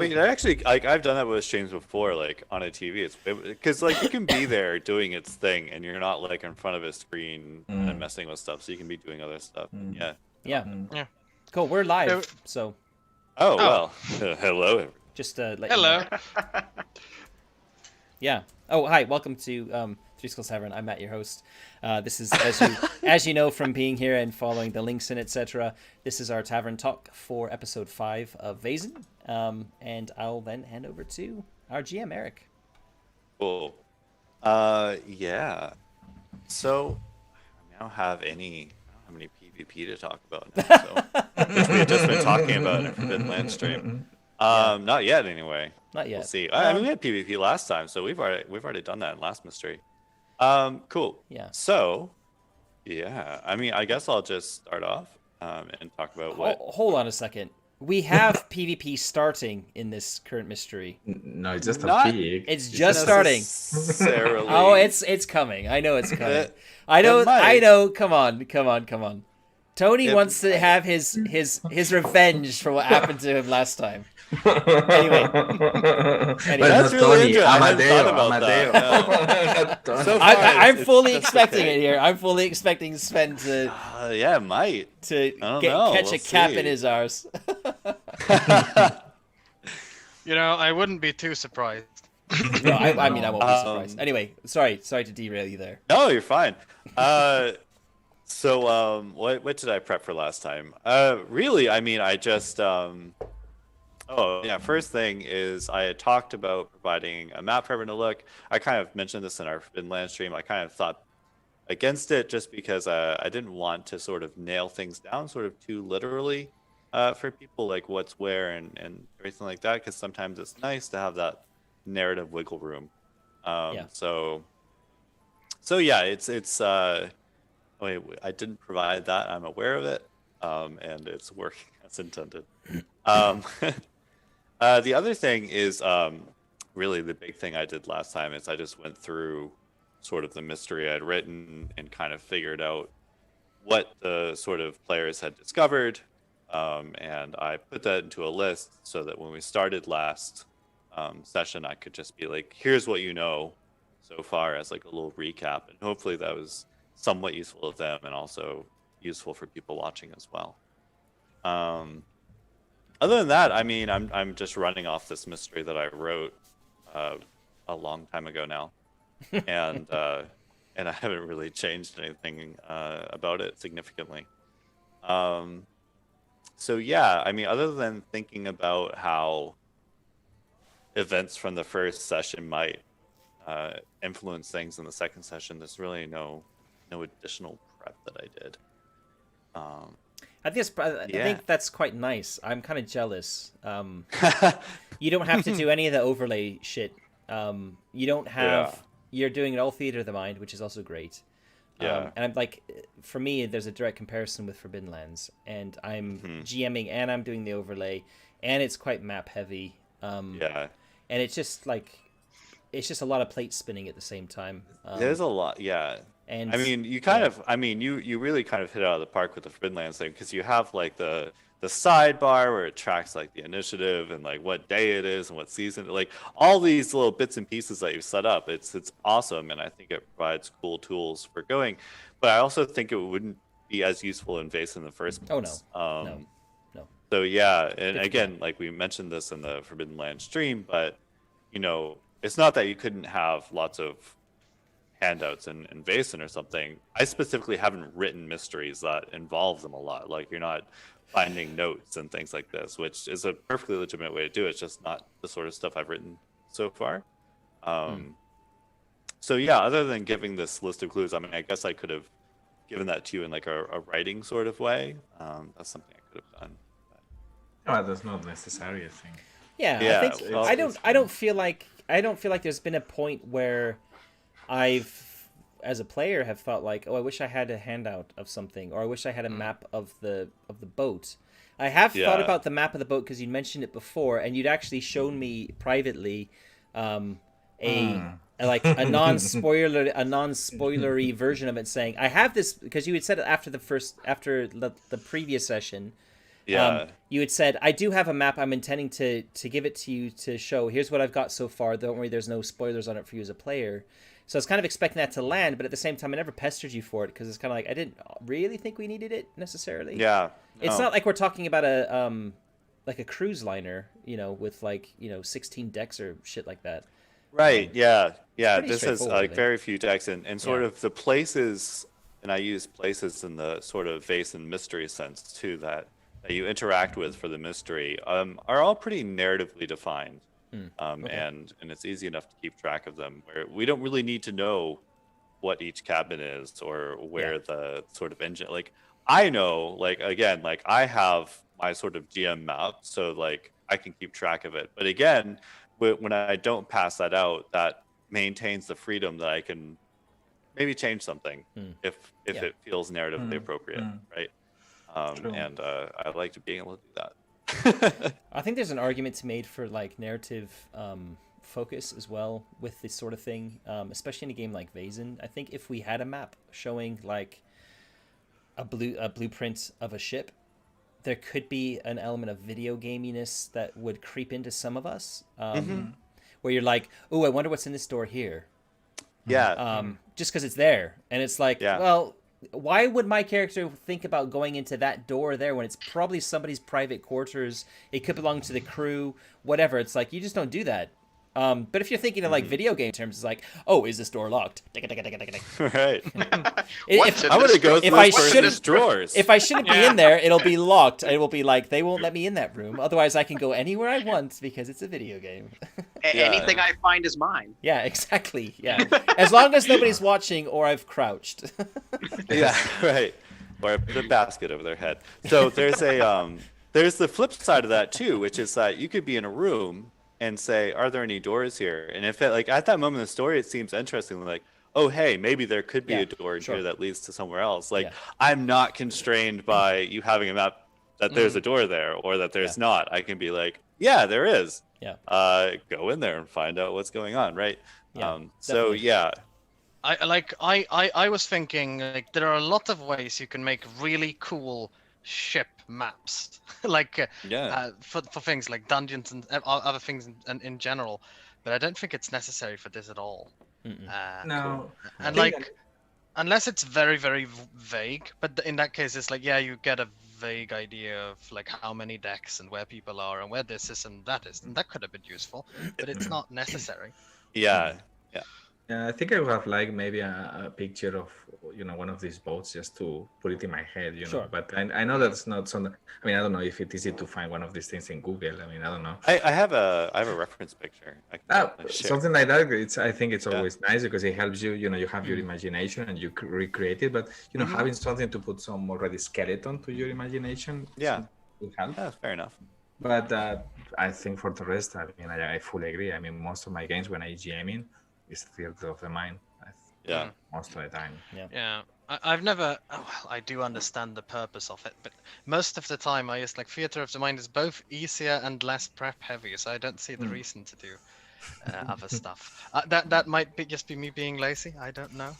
Wait, I actually like I've done that with streams before, like on a TV. It's because like you can be there doing its thing, and you're not like in front of a screen and Mm. messing with stuff, so you can be doing other stuff. Mm. Yeah. Yeah. Mm. Yeah. Cool. We're live, Uh, so Oh Oh. well. Hello. just let you know. Hello. Yeah. Oh, hi. Welcome to Three Skulls Tavern. I'm Matt, your host. This is, as you know from being here and following the links and etc. This is our tavern talk for episode 5 of Vaesen. And I'll then hand over to our GM Eric. Cool. Yeah. So I don't have any PvP to talk about now, so which we had just been talking about in a Forbidden Land stream. Not yet, anyway. Not yet. We'll see. I mean, we had PvP last time, so we've already done that in last mystery. Cool. Yeah. So, yeah. I mean, I guess I'll just start off and talk about what. Hold on a second. We have PvP starting in this current mystery. No, it's just Not- a pig. It's just starting. Necessarily. Oh, it's coming. I know it's coming. I It might. know. Come on. Tony It wants to have his revenge for what happened to him last time. Anyway. But That's not really Tony, interesting. I hadn't Amadeo, thought about Amadeo. that. Not Tony. So I'm it's fully just expecting okay. it here. I'm fully expecting Sven Yeah, it might. to don't know. catch We'll a cap see. in his arse. You know, I wouldn't be too surprised. No, I mean I won't be Um, surprised. Anyway, sorry to derail you there. No, you're fine. So what did I prep for last time? Really, I mean, I just oh yeah, first thing is I had talked about providing a map for everyone to look. I kind of mentioned this in our Forbidden Land stream. I kind of thought against it just because I didn't want to sort of nail things down sort of too literally for people, like what's where and everything like that, because sometimes it's nice to have that narrative wiggle room. Yeah. So yeah, it's wait, I didn't provide that. I'm aware of it, and it's working as intended. The other thing is really the big thing I did last time is I just went through sort of the mystery I'd written and kind of figured out what the sort of players had discovered, and I put that into a list so that when we started last session, I could just be like, "Here's what you know so far," as like a little recap, and hopefully that was somewhat useful to them and also useful for people watching as well. Other than that, I mean, I'm just running off this mystery that I wrote a long time ago now, and I haven't really changed anything about it significantly. So yeah, I mean, other than thinking about how events from the first session might influence things in the second session, there's really no additional prep that I did. I think that's quite nice. I'm kind of jealous. You don't have to do any of the overlay shit. You don't have. You're doing it all theater of the mind, which is also great. Yeah. And I'm like, for me, there's a direct comparison with Forbidden Lands, and I'm GMing and I'm doing the overlay, and it's quite map heavy. Yeah. And it's just like, it's just a lot of plate spinning at the same time. There's a lot, yeah. And I mean, you kind of, I mean, you really kind of hit it out of the park with the Forbidden Lands thing, because you have like the sidebar where it tracks like the initiative and like what day it is and what season, like all these little bits and pieces that you set up. It's awesome, and I think it provides cool tools for going. But I also think it wouldn't be as useful in Vaesen in the first place. Oh no, no. So yeah, and Good again, like we mentioned this in the Forbidden Land stream, but you know, it's not that you couldn't have lots of handouts in Vaesen or something. I specifically haven't written mysteries that involve them a lot. Like you're not finding notes and things like this, which is a perfectly legitimate way to do it. It's just not the sort of stuff I've written so far. So yeah, other than giving this list of clues, I mean, I guess I could have given that to you in like a writing sort of way. That's something I could have done. Oh, that's not necessary, I think. Yeah, Yeah, I think well, I don't feel like there's been a point where I've, as a player, have thought like, oh, I wish I had a handout of something, or I wish I had a map of the boat. I have thought Yeah. about the map of the boat because you'd mentioned it before, and you'd actually shown me privately like a non-spoilery version of it, saying I have this, because you had said it after the previous session, Yeah. You had said, I do have a map. I'm intending to give it to you to show. Here's what I've got so far. Don't worry, there's no spoilers on it for you as a player. So I was kind of expecting that to land, but at the same time, I never pestered you for it because it's kind of like I didn't really think we needed it necessarily. Yeah. It's no. not like we're talking about a cruise liner, with 16 decks or shit like that. Right. Yeah. Yeah. pretty This has straightforward, like I very few decks and sort Yeah. of the places, and I use places in the sort of Vaesen mystery sense too that you interact with for the mystery are all pretty narratively defined. Okay. And it's easy enough to keep track of them where we don't really need to know what each cabin is or where the sort of engine, like I know, like again, like I have my sort of GM map, so like I can keep track of it. But again, when I don't pass that out, that maintains the freedom that I can maybe change something if Yeah. it feels narratively appropriate, right? True. And I like being able to do that. I think there's an argument to made for like narrative focus as well with this sort of thing, especially in a game like Vaesen. I think if we had a map showing like a blueprint of a ship, there could be an element of video gaminess that would creep into some of us, where you're like, "Oh, I wonder what's in this door here," Yeah. just because it's there, and it's like, Yeah. well, why would my character think about going into that door there when it's probably somebody's private quarters? It could belong to the crew, whatever. It's like you just don't do that. But if you're thinking of like video game terms, it's like, oh, is this door locked? Right. What's in I'm gonna this go drawer? through I this shouldn't- person's drawers. If I shouldn't be in there, it'll be locked. It will be like they won't let me in that room. Otherwise, I can go anywhere I want because it's a video game. Anything I find is mine. Yeah, exactly. Yeah, as long as nobody's watching or I've crouched. Yeah, right. Or the basket over their head. So there's the flip side of that too, which is that you could be in a room and say, "Are there any doors here?" And if it, like at that moment in the story, it seems interesting, like, "Oh, hey, maybe there could be Yeah, a door in sure. here that leads to somewhere else." Like, Yeah. I'm not constrained by you having a map that there's a door there or that there's not. I can be like, "Yeah, there is." Yeah. Go in there and find out what's going on, right? Yeah, So definitely. yeah, I was thinking like there are a lot of ways you can make really cool ship maps, like for things like dungeons and other things in general, but I don't think it's necessary for this at all. No. And I think like, unless it's very very vague, but in that case it's like you get a vague idea of like how many decks and where people are and where this is and that is, and that could have been useful, but it's not necessary. yeah, Yeah, I think I would have liked maybe a picture of one of these boats just to put it in my head, Sure. But I know that's not something. I mean, I don't know if it's easy to find one of these things in Google. I mean, I don't know. I have a reference picture. I can share. Something like that. I think it's Yeah. always nice because it helps you. You have your imagination and you recreate it. But having something to put some already skeleton to your imagination. Yeah. Will help. Yeah, fair enough. But I think for the rest, I mean, I fully agree. I mean, most of my games when I GMing is theater of the mind. Yeah. Most of the time. Yeah, I've never. Oh, well, I do understand the purpose of it, but most of the time, I just like theater of the mind is both easier and less prep heavy, so I don't see the reason to do other stuff. That might just be me being lazy. I don't know.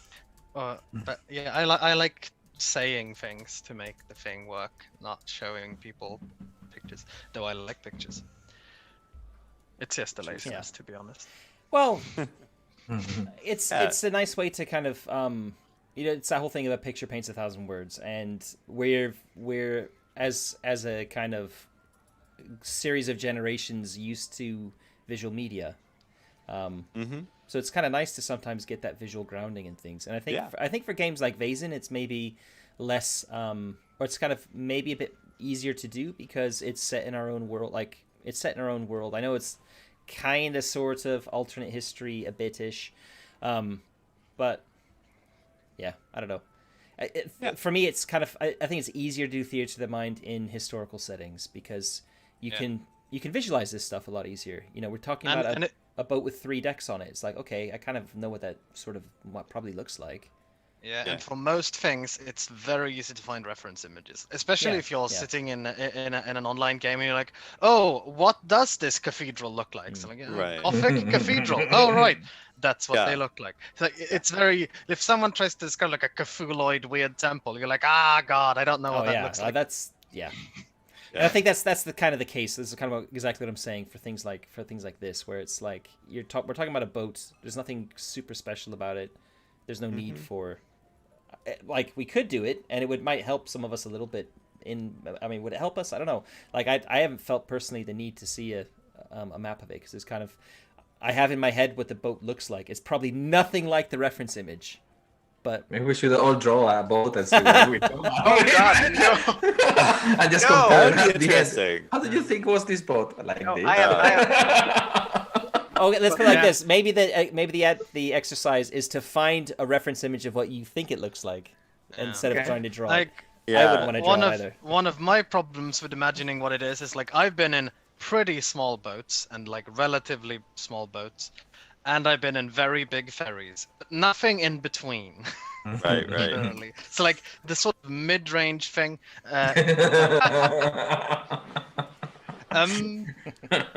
But yeah, I like saying things to make the thing work, not showing people pictures. Though I like pictures. It's just the laziness, to be honest. Well, it's a nice way to kind of it's that whole thing about picture paints 1,000 words, and we're as a kind of series of generations used to visual media. So it's kind of nice to sometimes get that visual grounding in things. And I think for games like Vaesen, it's maybe less, or it's kind of maybe a bit easier to do because it's set in our own world. Like it's set in our own world. I know it's kind of sort of alternate history a bit-ish, but yeah, I don't know. For me, it's kind of I think it's easier to do theater of the mind in historical settings because you can visualize this stuff a lot easier. We're talking about a boat with 3 decks on it. It's like, okay, I kind of know what that sort of what probably looks like. Yeah, and for most things, it's very easy to find reference images, especially if you're sitting in an online game and you're like, oh, what does this cathedral look like? So like, Right. Gothic cathedral. Oh, right, that's what they look like. So it's very. If someone tries to describe like a Cthulhuoid weird temple, you're like, ah, God, I don't know what that looks like. And I think that's the kind of the case. This is kind of exactly what I'm saying for things like this, where it's like we're talking about a boat. There's nothing super special about it. There's no need for, like, we could do it, and it might help some of us a little bit. Would it help us? I don't know. Like, I haven't felt personally the need to see a map of it, because it's kind of, I have in my head what the boat looks like. It's probably nothing like the reference image. But maybe we should all draw a boat and see what we do. Oh God, no! And just No, compare. That'd be at the end. interesting. How did you think was this boat? Like No, this? I have okay, let's go like this. Maybe the exercise is to find a reference image of what you think it looks like, instead of trying to draw. Like, I wouldn't want to draw it either. One of my problems with imagining what it is like I've been in pretty small boats and like relatively small boats, and I've been in very big ferries, but nothing in between. Right. Literally. So like the sort of mid-range thing.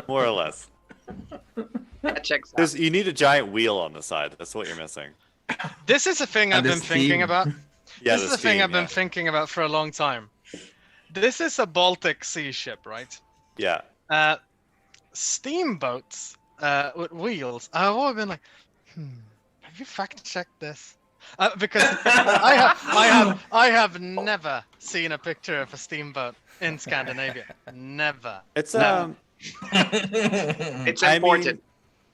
More or less. that checks out. You need a giant wheel on the side. That's what you're missing. This is a thing I've And the been thinking steam. about. Yeah, This is a thing I've been thinking about for a long time. This is a Baltic Sea ship, right? Yeah. Steamboats with wheels. I've always been like, have you fact-checked this? Because I have never seen a picture of a steamboat in Scandinavia. Never. It's It's I important. mean,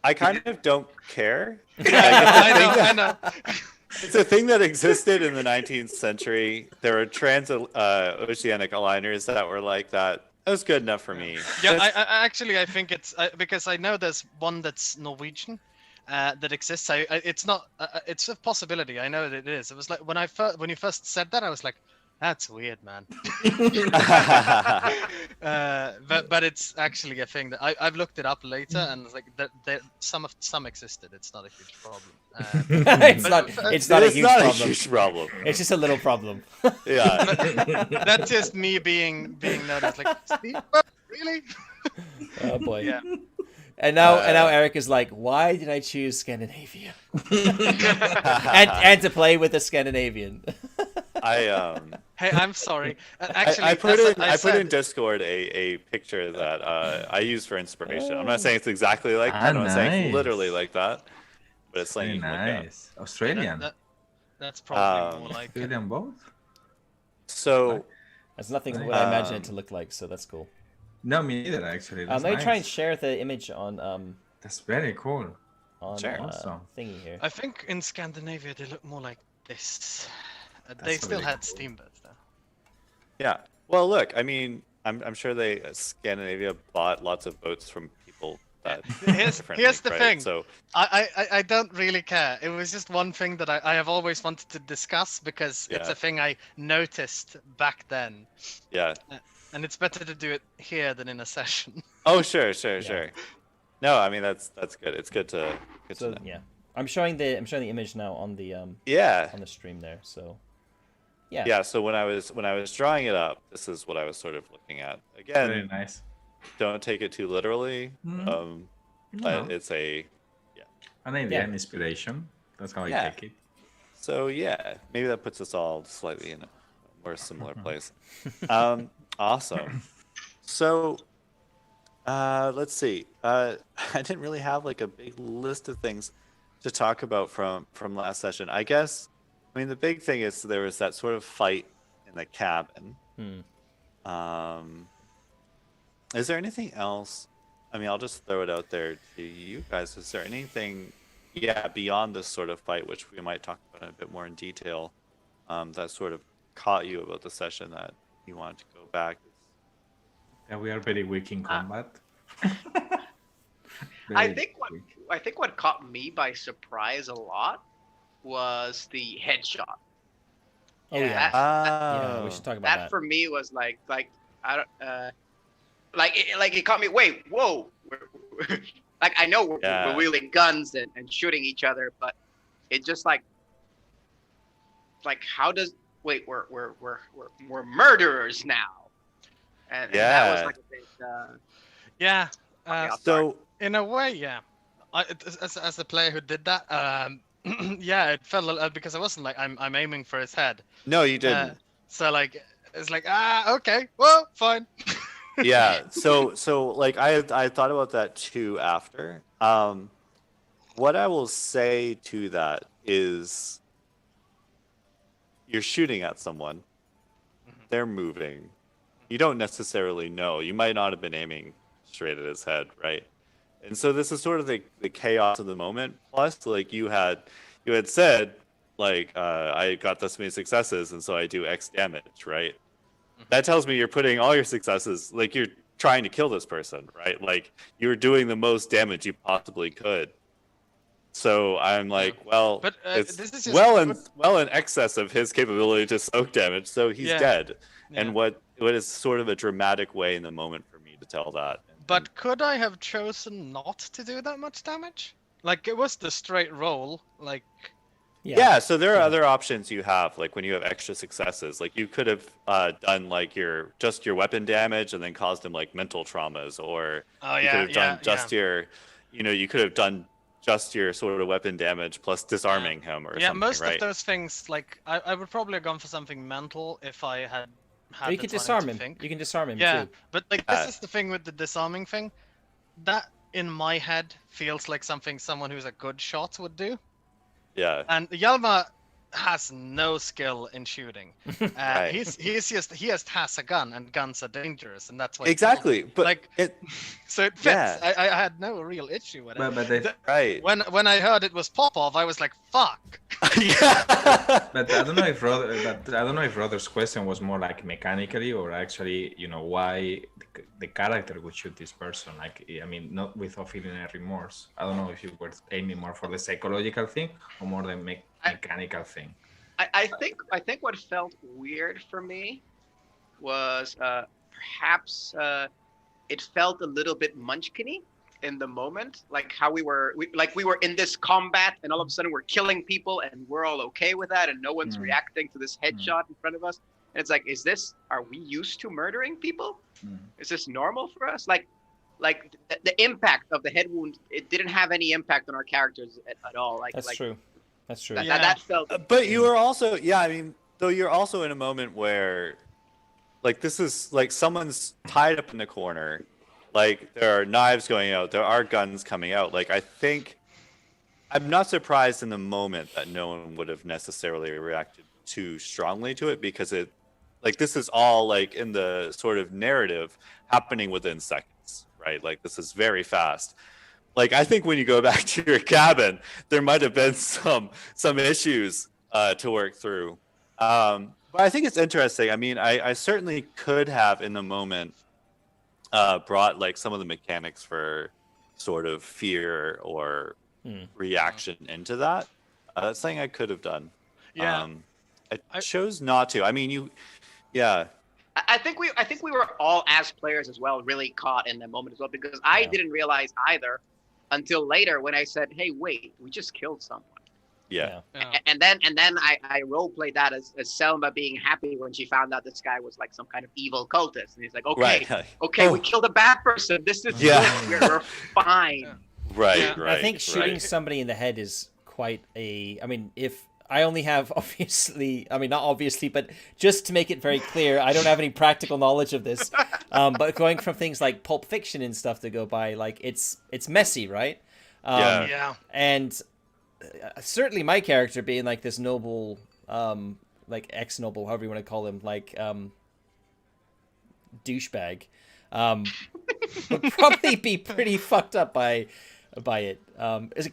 I kind of don't care. I know. It's a thing that existed in the 19th century. There were oceanic liners that were like that. That was good enough for me. Yeah, I think it's because I know there's one that's Norwegian that exists. It's not. It's a possibility. I know that it is. It was like when you first said that, I was like, that's weird, man. But it's actually a thing that I've looked it up later, and it's like that some existed. It's not a huge problem. It's not a huge problem. problem. It's just a little problem. Yeah. That's just me being noticed. Like, Steve, really? Oh boy. Yeah. And now Eric is like, why did I choose Scandinavia? and to play with a Scandinavian. Hey, I'm sorry. Actually, I put in Discord a picture that I use for inspiration. I'm not saying it's exactly like that. I'm not saying it's literally like that, but it's something Very you can look at. nice. Australian. That's probably more like it. Australian boat? So That's nothing what I imagine it to look like, so that's cool. No, me neither, actually. That's Let me try and nice. share the image on That's very cool. Sure. Awesome. thingy here. I think in Scandinavia they look more like this. They That's still really had cool. steamboats though. yeah. Well, look. I mean, I'm sure Scandinavia bought lots of boats from people that. Here's the right? thing. So I don't really care. It was just one thing that I have always wanted to discuss because it's Yeah. a thing I noticed back then. yeah. And it's better to do it here than in a session. Oh, sure. No, I mean that's good. It's good to So know. yeah, I'm showing the image now on the Yeah. on the stream there. So yeah. Yeah. So when I was drawing it up, this is what I was sort of looking at. Very Again, nice. don't take it too literally. No. But it's a An alien inspiration. That's how I Yeah. take it. so yeah. Maybe that puts us all slightly in a more similar place. Awesome. So let's see. I didn't really have like a big list of things to talk about from last session. I guess. I mean, the big thing is there was that sort of fight in the cabin. Is there anything else? I mean, I'll just throw it out there to you guys. Is there anything, beyond this sort of fight, which we might talk about in a bit more in detail, that sort of caught you about the session that you wanted to go back? Yeah, we are very weak in combat. I Very think weak. what caught me by surprise a lot was the headshot. Oh yeah. Yeah, we should talk about That that. for me was like I don't like it caught me. Wait, whoa! Like I know we're wielding guns and shooting each other, but it just like how does we're murderers now, and that was like a big. Yeah. So In a way, yeah. As a player who did that, yeah, it felt because I wasn't like I'm aiming for his head. no, you didn't. So like it's like okay, well, fine. Yeah. So like I thought about that too after. What I will say to that is you're shooting at someone, they're moving. You don't necessarily know. You might not have been aiming straight at his head, right? And so this is sort of the chaos of the moment. Plus, like you had said, like I got this many successes, and so I do X damage, right? That tells me you're putting all your successes, like you're trying to kill this person, right? Like you're doing the most damage you possibly could. So I'm like, well, But it's this is just well in excess of his capability to soak damage, so he's dead. Yeah. And what is sort of a dramatic way in the moment for me to tell that. But could I have chosen not to do that much damage? Like it was the straight roll. Like yeah, so there are other options you have, like when you have extra successes. Like you could have done like your weapon damage and then caused him like mental traumas, or you could have done your, you could have done just your sort of weapon damage plus disarming him or something, most right? of those things, like I would probably have gone for something mental if I had Or you the could time disarm to him. think. You can disarm him Yeah, too. but like this is the thing with the disarming thing. That in my head feels like something someone who's a good shot would do. Yeah. And Yalma has no skill in shooting. Right. He just has a gun, and guns are dangerous, and that's why. Exactly, but like so it fits. Yeah. I had no real issue with it. Right. When I heard it was Popov, I was like, "Fuck." Yeah. But I don't know if Rodder's question was more like mechanically or actually, why the character would shoot this person. Like, I mean, not without feeling a remorse. I don't know if you were aiming more for the psychological thing or more the mechanical thing. I think what felt weird for me was perhaps it felt a little bit munchkin-y in the moment, like how we were in this combat and all of a sudden we're killing people and we're all okay with that and no one's reacting to this headshot in front of us. And it's like, are we used to murdering people? Is this normal for us? Like the impact of the head wound, it didn't have any impact on our characters at all. That's true. That's true. That felt. But you were also, I mean, though you're also in a moment where, like, this is like someone's tied up in the corner, like there are knives going out, there are guns coming out. Like I'm not surprised in the moment that no one would have necessarily reacted too strongly to it, because this is all like in the sort of narrative happening within seconds, right? Like this is very fast. Like I think when you go back to your cabin, there might have been some issues to work through. But I think it's interesting. I mean, I certainly could have in the moment brought like some of the mechanics for sort of fear or reaction into that. That's something I could have done. Yeah. I chose not to. I mean, I think we were all as players as well really caught in that moment as well, because I didn't realize either until later when I said, "Hey, wait, we just killed someone." Yeah. And then I role played that as Selma being happy when she found out this guy was like some kind of evil cultist, and he's like, "Okay, right. we killed a bad person. This is good. We're fine." Right. I think shooting somebody in the head is quite a. I mean, if I only have not obviously, but just to make it very clear, I don't have any practical knowledge of this. But going from things like Pulp Fiction and stuff to go by, like it's messy, right? And certainly my character being like this noble, like ex-noble, however you want to call him, like douchebag, would probably be pretty fucked up by it,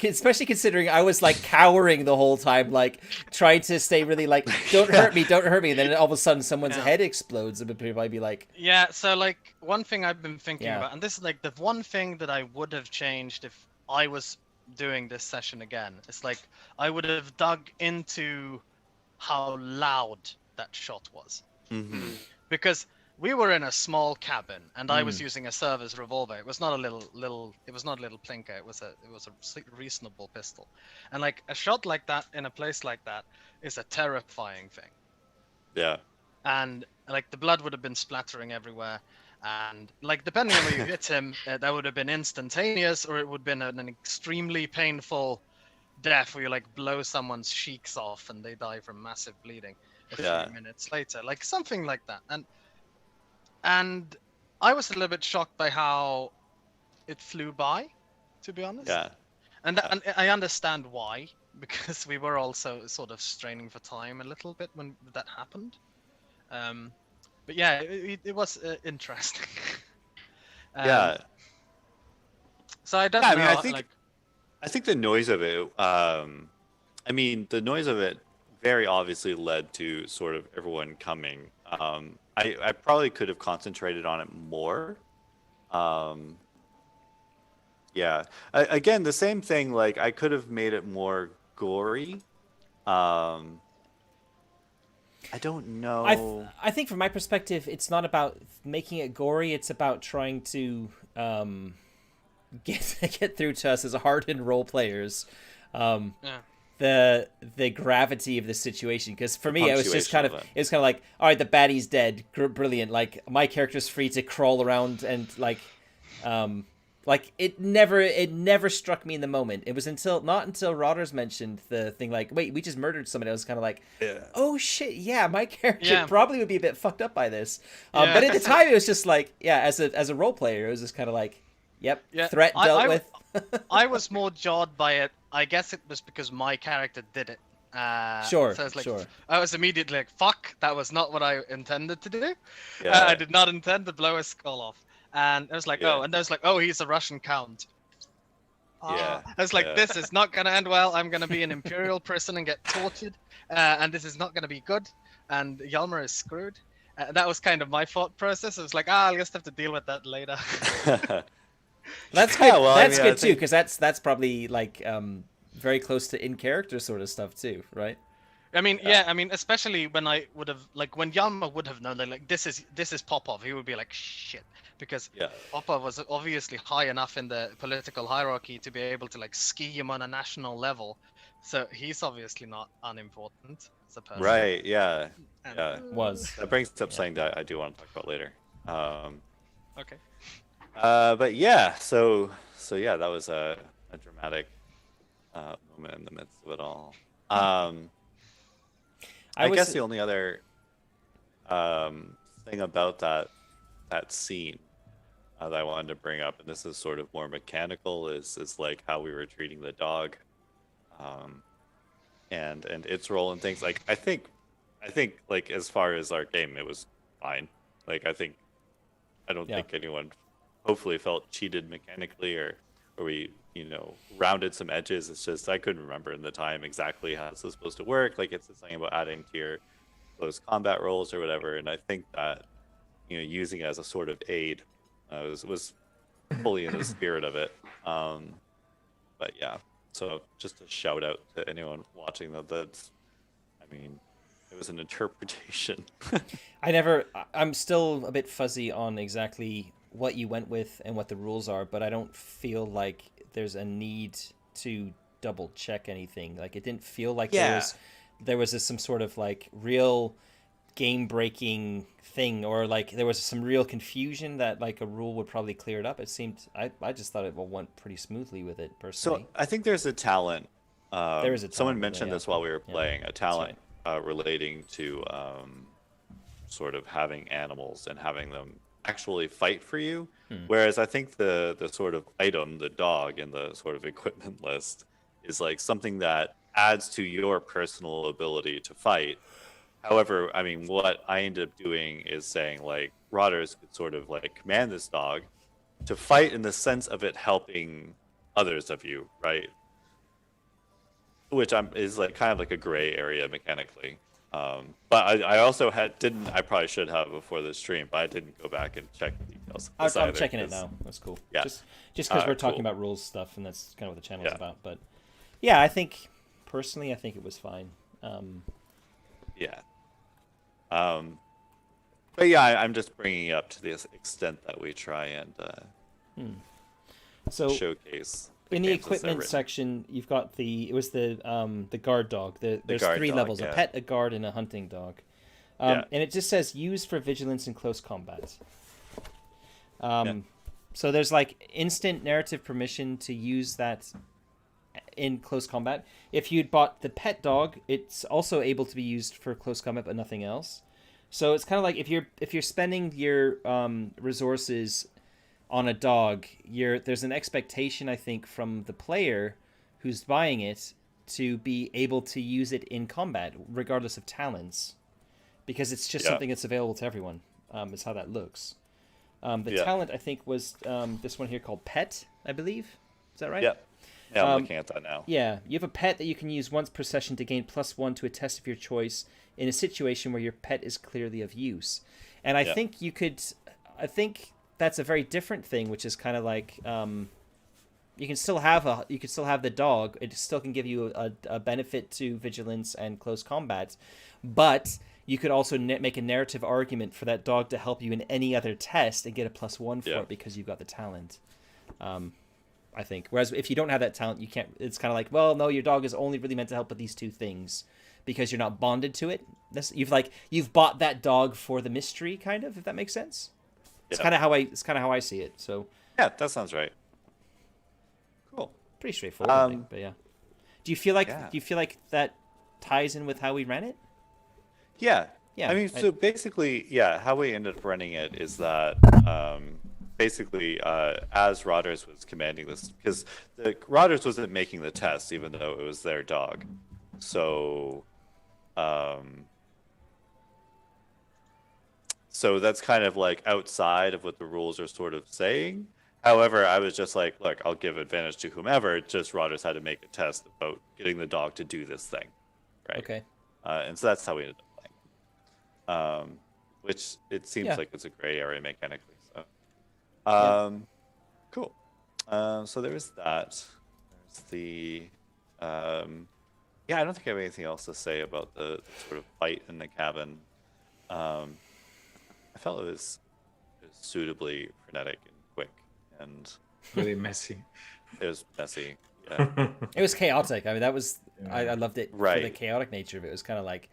especially considering I was like cowering the whole time, like trying to stay really like, don't hurt me, and then all of a sudden someone's head explodes and people might be like, so like one thing I've been thinking about, and this is like the one thing that I would have changed if I was doing this session again, it's like I would have dug into how loud that shot was, because we were in a small cabin, and I was using a service revolver. It was not a little plinker. It was a reasonable pistol, and like a shot like that in a place like that is a terrifying thing. Yeah. And like the blood would have been splattering everywhere, and like depending on where you hit him, that would have been instantaneous, or it would have been an extremely painful death where you like blow someone's cheeks off and they die from massive bleeding a few minutes later, like something like that. And I was a little bit shocked by how it flew by, to be honest. Yeah. And I understand why, because we were also sort of straining for time a little bit when that happened. But yeah, it was interesting. Yeah. So I don't Yeah, I know. mean, Like, I think the noise of it, I mean, the noise of it very obviously led to sort of everyone coming. I probably could have concentrated on it more. Um, yeah. Again, the same thing, like I could have made it more gory. Um, I don't know. I think from my perspective, it's not about making it gory. It's about trying to get through to us as hardened role players. yeah. The gravity of the situation, because for me it was just kind of Punctuation of it was kind of like, all right, the baddie's dead, brilliant, like my character's free to crawl around, and like it never struck me in the moment. It was not until Rodders mentioned the thing, like, wait, we just murdered somebody. I was kind of like, Yeah. oh shit, yeah, my character Yeah. probably would be a bit fucked up by this. Yeah. But at the time it was just like, yeah, as a role player, it was just kind of like, yep, Yeah, threat dealt with. I was more jawed by it. I guess it was because my character did it. Sure, So it's like, sure. I was immediately like, fuck, that was not what I intended to do. Yeah. I did not intend to blow his skull off. And I was like, Yeah. oh, and I was like, oh, he's a Russian count. Yeah, I was like, yeah. this is not going to end well. I'm going to be in imperial prison and get tortured. And this is not going to be good. And Hjalmar is screwed. That was kind of my thought process. I was like, I'll just have to deal with that later. That's good. Yeah, well, I That's mean, good I too, think- because that's probably like very close to in character sort of stuff too, right? I mean, yeah, I mean, especially when I would have, like, when Hjalmar would have known that, like, this is Popov, he would be like, shit, because Yeah. Popov was obviously high enough in the political hierarchy to be able to, like, ski him on a national level, so he's obviously not unimportant as a person. Right. Yeah. And- Yeah. Was That brings up something that I do want to talk about later. Okay. But yeah, so yeah, that was a dramatic moment in the midst of it all. I guess the only other thing about that scene that I wanted to bring up, and this is sort of more mechanical, is like how we were treating the dog, and its role and things. Like I think like as far as our game, it was fine. Like I don't think anyone hopefully felt cheated mechanically or we rounded some edges. It's just I couldn't remember in the time exactly how this was supposed to work. Like it's something about adding to your close combat rolls or whatever, and I think that using it as a sort of aid was fully in the spirit of it. But yeah, so just a shout out to anyone watching that's I mean it was an interpretation. I'm still a bit fuzzy on exactly what you went with and what the rules are, but I don't feel like there's a need to double check anything. Like it didn't feel like there was some sort of like real game breaking thing, or like there was some real confusion that like a rule would probably clear it up. It seemed I just thought it went pretty smoothly with it personally. So I think there's a talent. There is a someone talent, mentioned yeah. this while we were playing. A talent right. relating to sort of having animals and having them actually fight for you. Whereas I think the sort of item, the dog, in the sort of equipment list is like something that adds to your personal ability to fight. However, I mean, what I ended up doing is saying like Rodders could sort of like command this dog to fight in the sense of it helping others of you, right? Which is like kind of like a gray area mechanically. But I also I probably should have before the stream, but I didn't go back and check the details. I'm checking it now. That's cool. Yeah. Just because we're talking cool. about rules stuff, and that's kind of what the channel is about. But yeah, I think personally, I think it was fine. Yeah. But yeah, I'm just bringing it up to the extent that we try and So showcase. in the games as they're equipment written. section, you've got the guard dog. There's guard three dog, levels: yeah. a pet, a guard, and a hunting dog. Yeah. And it just says used for vigilance in close combat. Yeah. So there's like instant narrative permission to use that in close combat. If you'd bought the pet dog, it's also able to be used for close combat, but nothing else. So it's kind of like if you're spending your resources on a dog, there's an expectation, I think, from the player who's buying it to be able to use it in combat, regardless of talents, because it's just something that's available to everyone. Is how that looks. The talent, I think, was this one here called Pet, I believe. Is that right? Yeah. Yeah, I'm looking at that now. Yeah, you have a pet that you can use once per session to gain +1 to a test of your choice in a situation where your pet is clearly of use. And I think I think that's a very different thing, which is kind of like you can still have the dog. It still can give you a benefit to vigilance and close combat, but you could also make a narrative argument for that dog to help you in any other test and get a +1 for it because you've got the talent. I think. Whereas if you don't have that talent, you can't. It's kind of like, well, no, your dog is only really meant to help with these two things because you're not bonded to it. You've bought that dog for the mystery, kind of, if that makes sense. It's kind of how I see it. So yeah, that sounds right. Cool. Pretty straightforward, I think, but yeah. Do you feel like that ties in with how we ran it? Yeah. Yeah. I mean, so basically, how we ended up running it is that basically, as Rodders was commanding this, because Rodders wasn't making the test, even though it was their dog. So, so that's kind of like outside of what the rules are sort of saying. However, I was just like, look, I'll give advantage to whomever. Just Rodders had to make a test about getting the dog to do this thing, right? Okay. And so that's how we ended up playing. Which it seems like it's a gray area mechanically. So. Cool. So there was that. There's the I don't think I have anything else to say about the sort of fight in the cabin. I felt it was suitably frenetic and quick and really messy. It was messy. Yeah. It was chaotic. I mean, that was I loved it right. for the chaotic nature of it. It was kind of like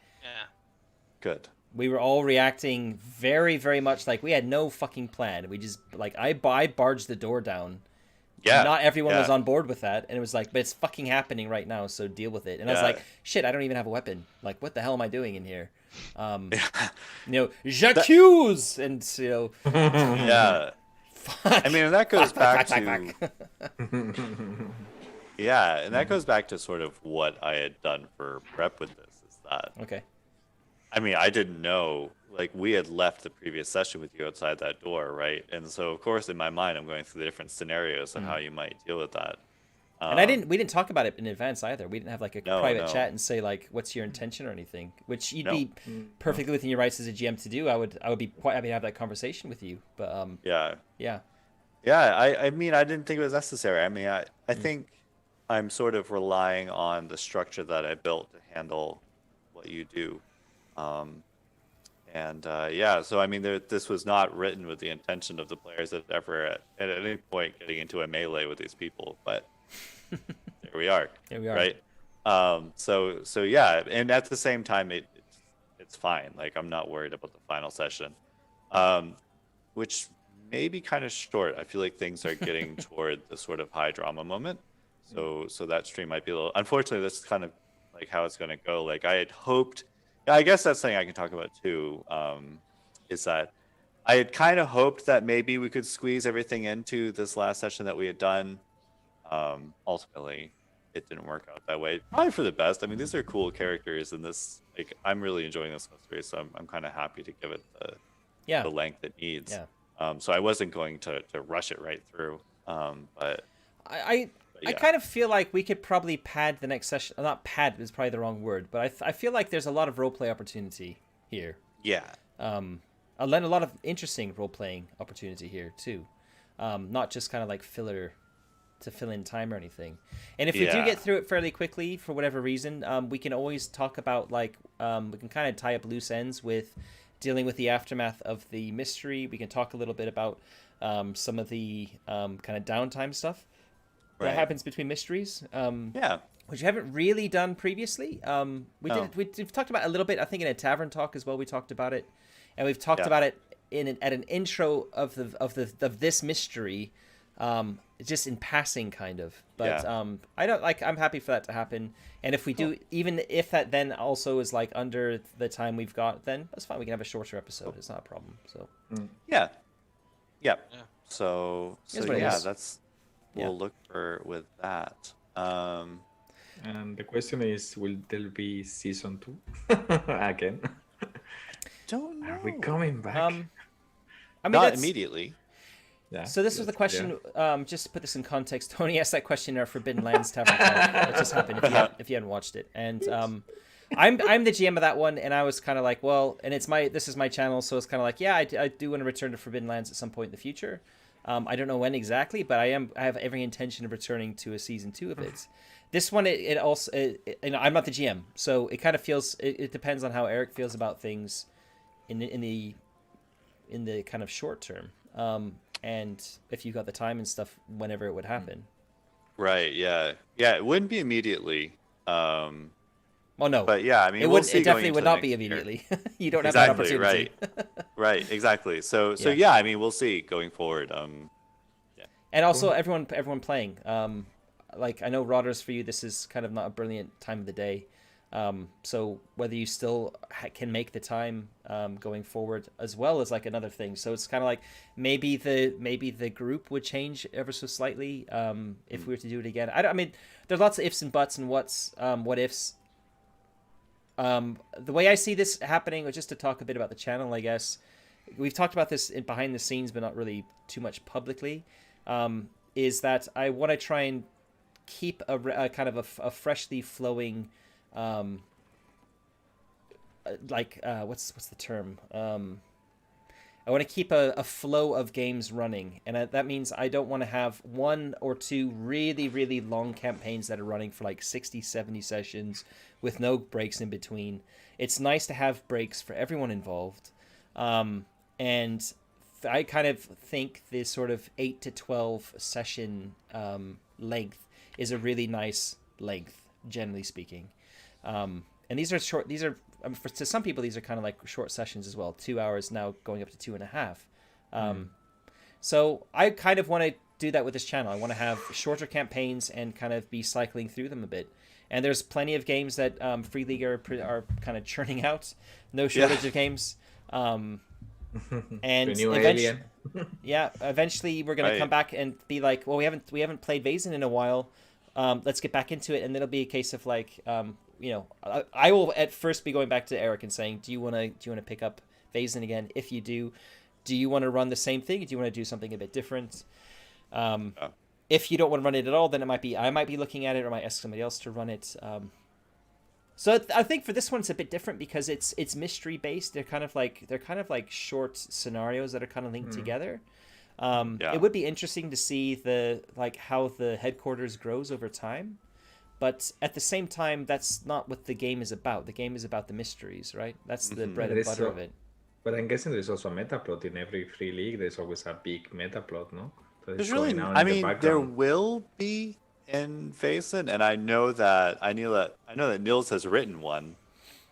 good. We were all reacting very, very much like we had no fucking plan. We just, like, I barged the door down. Yeah. Not everyone was on board with that. And it was like, but it's fucking happening right now, so deal with it. And I was like, shit, I don't even have a weapon. Like, what the hell am I doing in here? J'accuse! And, yeah. Fuck. I mean, and that goes back to... yeah, and that goes back to sort of what I had done for prep with this, is that... Okay. I mean, I didn't know, like, we had left the previous session with you outside that door, right? And so, of course, in my mind, I'm going through the different scenarios of how you might deal with that. And we didn't talk about it in advance either. We didn't have, like, a private chat and say, like, what's your intention or anything, which you'd be perfectly within your rights as a GM to do. I would be quite happy to have that conversation with you. But, Yeah, I mean, I didn't think it was necessary. I mean, I think I'm sort of relying on the structure that I built to handle what you do. So I mean, this was not written with the intention of the players that ever at any point getting into a melee with these people, but there we are. Here we are. Right. So yeah, and at the same time, it's fine. Like, I'm not worried about the final session, which may be kind of short. I feel like things are getting toward the sort of high drama moment. So that stream might be a little. Unfortunately, that's kind of like how it's going to go. Like, I had hoped. Yeah, I guess that's something I can talk about too, is that I had kind of hoped that maybe we could squeeze everything into this last session that we had done. Ultimately, it didn't work out that way. Probably for the best. I mean, these are cool characters, and this, like, I'm really enjoying this mystery, so I'm kind of happy to give it the length it needs. Yeah. So I wasn't going to rush it right through, but... I kind of feel like we could probably pad the next session. Not pad is probably the wrong word, but I feel like there's a lot of roleplay opportunity here. Yeah. A lot of interesting role-playing opportunity here, too. Not just kind of like filler to fill in time or anything. And if we do get through it fairly quickly, for whatever reason, we can always talk about, like, we can kind of tie up loose ends with dealing with the aftermath of the mystery. We can talk a little bit about some of the kind of downtime stuff that happens between mysteries, which you haven't really done previously. We've talked about it a little bit, I think, in a tavern talk as well. We talked about it, and we've talked about it at an intro of this mystery just in passing, kind of. But Yeah. I don't like. I'm happy for that to happen. And if we do, even if that then also is like under the time we've got, then that's fine. We can have a shorter episode. It's not a problem. So Yeah. Yeah. Yeah. So Here's what it yeah, is. that's Yeah. we'll look for with that. And the question is, will there be season 2 again? Don't know. Are we coming back? I mean, Not that's, immediately. Yeah, So this was the that's question. clear. Just to put this in context, Tony asked that question in our Forbidden Lands Tavern talk. It just happened if you hadn't watched it. And I'm the GM of that one, and I was kind of like, well, and this is my channel, so it's kind of like, yeah, I do want to return to Forbidden Lands at some point in the future. I don't know when exactly, but I have every intention of returning to a season 2 of it. This one, it also, I'm not the GM, so it kind of feels. It depends on how Eric feels about things, in the kind of short term. And if you got the time and stuff, whenever it would happen. Right. Yeah. Yeah. It wouldn't be immediately. Well, no, But yeah, I mean, it we'll would. see It going definitely into would the not be next year. immediately. You don't have that Exactly. opportunity. Right. Right. Exactly. So Yeah. yeah, I mean, we'll see going forward. And also, everyone playing. Like I know Rodders, for you, this is kind of not a brilliant time of the day. So whether you still can make the time going forward as well is like another thing. So it's kind of like maybe the group would change ever so slightly if we were to do it again. I mean, there's lots of ifs and buts and what ifs. The way I see this happening, or just to talk a bit about the channel, I guess we've talked about this in behind the scenes, but not really too much publicly. Is that I want to try and keep a kind of a freshly flowing. What's the term? I want to keep a flow of games running, and that means I don't want to have 1 or 2 really, really long campaigns that are running for like 60, 70 sessions with no breaks in between. It's nice to have breaks for everyone involved, and I kind of think this sort of 8 to 12 session length is a really nice length, generally speaking. And these are short. These are to some people, these are kind of like short sessions as well. 2 hours now, going up to 2.5. So I kind of want to do that with this channel. I want to have shorter campaigns and kind of be cycling through them a bit. And there's plenty of games that Free League are kind of churning out. No shortage of games. And The new Alien. eventually we're gonna come back and be like, well, we haven't played Vaesen in a while. Let's get back into it, and it'll be a case of like, I will at first be going back to Eric and saying, do you want to pick up Vaesen again? If you do you want to run the same thing? Do you want to do something a bit different? If you don't want to run it at all, then I might be looking at it, or I might ask somebody else to run it. So I think for this one it's a bit different because it's mystery based. They're kind of like short scenarios that are kind of linked together. It would be interesting to see how the headquarters grows over time, but at the same time, that's not what the game is about. The game is about the mysteries, right? That's the bread and butter of it. But I'm guessing there's also a meta plot in every Free League. There's always a big meta plot, no? That There's is really, going on in I the mean, there background. will be in Vaesen, and I know that Nils has written one.